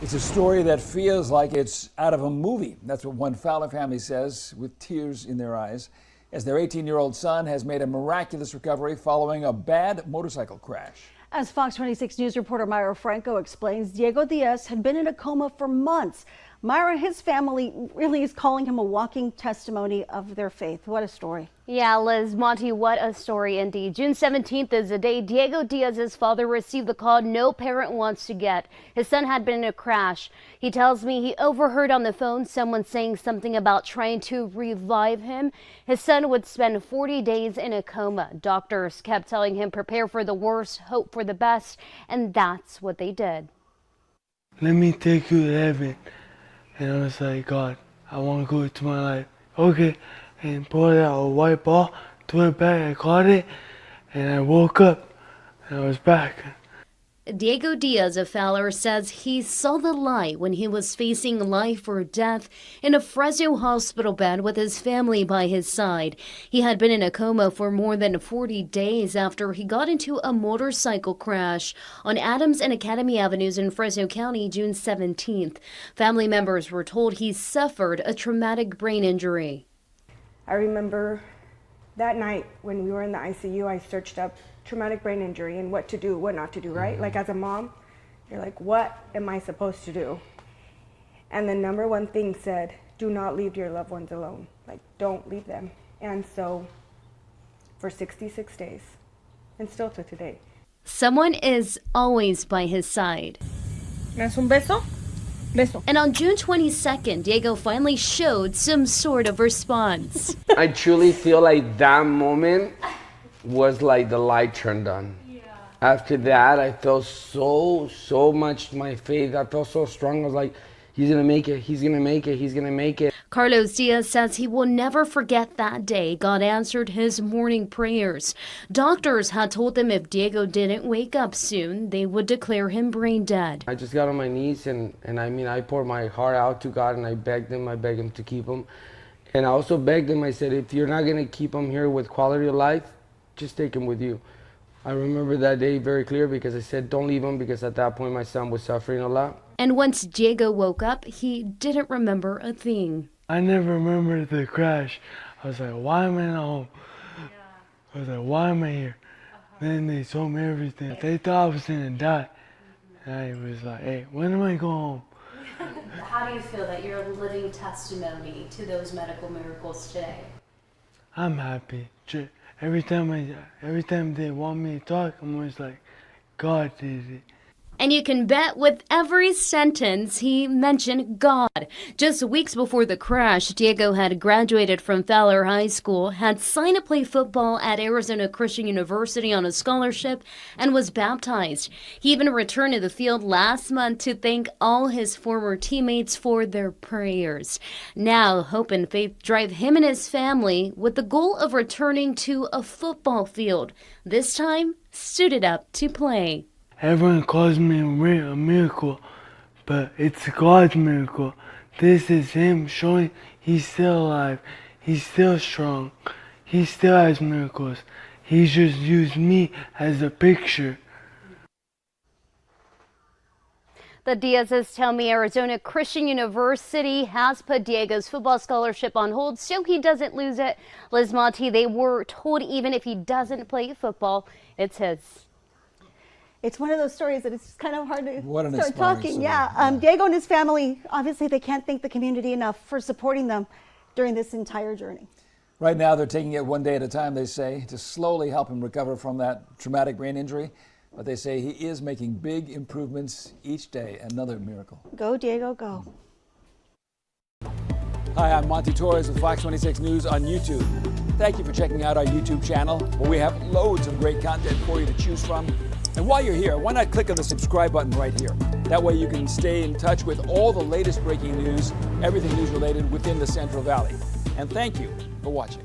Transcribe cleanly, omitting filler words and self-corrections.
It's a story that feels like it's out of a movie. That's what one Fowler family says with tears in their eyes, as their 18-year-old son has made a miraculous recovery following a bad motorcycle crash. As Fox 26 News reporter Myra Franco explains, Diego Diaz had been in a coma for months. Myra, his family really is calling him a walking testimony of their faith. What a story. Yeah, Liz, Monty, what a story indeed. June 17th is the day Diego Diaz's father received the call no parent wants to get. His son had been in a crash. He tells me he overheard on the phone someone saying something about trying to revive him. His son would spend 40 days in a coma. Doctors kept telling him prepare for the worst, hope for the best, and that's what they did. Let me take you to heaven. And I was like, God, I want to go to my life. Okay. And pulled out a white ball, threw it back, I caught it, and I woke up, and I was back. Diego Diaz of Fowler says he saw the light when he was facing life or death in a Fresno hospital bed with his family by his side. He had been in a coma for more than 40 days after he got into a motorcycle crash on Adams and Academy Avenues in Fresno County, June 17th. Family members were told he suffered a traumatic brain injury. I remember that night when we were in the ICU, I searched up traumatic brain injury and what to do, what not to do, right? Like as a mom, you're like, what am I supposed to do? And the #1 thing said, do not leave your loved ones alone. Like, don't leave them. And so for 66 days, and still to today. Someone is always by his side. ¿Me das un beso? Beso. And on June 22nd, Diego finally showed some sort of response. I truly feel like that moment was like the light turned on. Yeah. After that, I felt so much my faith. I felt so strong. I was like, he's gonna make it, he's gonna make it, he's gonna make it. Carlos Diaz says he will never forget that day God answered his morning prayers. Doctors had told them if Diego didn't wake up soon, they would declare him brain dead. I just got on my knees and I poured my heart out to God and I begged him to keep him. And I also begged him, I said, if you're not gonna keep him here with quality of life, just take him with you. I remember that day very clear because I said, don't leave him, because at that point my son was suffering a lot. And once Diego woke up, he didn't remember a thing. I never remembered the crash. I was like, why am I not home? Yeah. I was like, why am I here? Then they told me everything. They thought I was gonna die. And I was like, hey, when am I going home? How do you feel that you're a living testimony to those medical miracles today? I'm happy. Every time they want me to talk, I'm always like, God did it. And you can bet with every sentence he mentioned God. Just weeks before the crash, Diego had graduated from Fowler High School, had signed to play football at Arizona Christian University on a scholarship, and was baptized. He even returned to the field last month to thank all his former teammates for their prayers. Now, hope and faith drive him and his family with the goal of returning to a football field, this time suited up to play. Everyone calls me a miracle, but it's God's miracle. This is Him showing He's still alive. He's still strong. He still has miracles. He just used me as a picture. The Diaz's tell me Arizona Christian University has put Diego's football scholarship on hold so he doesn't lose it. Liz Monty, they were told even if he doesn't play football, it's his. It's one of those stories that it's kind of hard to start talking. Story. Yeah. Diego and his family, obviously they can't thank the community enough for supporting them during this entire journey. Right now, they're taking it one day at a time, they say, to slowly help him recover from that traumatic brain injury. But they say he is making big improvements each day. Another miracle. Go, Diego, go. Hi, I'm Monty Torres with Fox 26 News on YouTube. Thank you for checking out our YouTube channel, where we have loads of great content for you to choose from. And while you're here, why not click on the subscribe button right here? That way you can stay in touch with all the latest breaking news, everything news related within the Central Valley. And thank you for watching.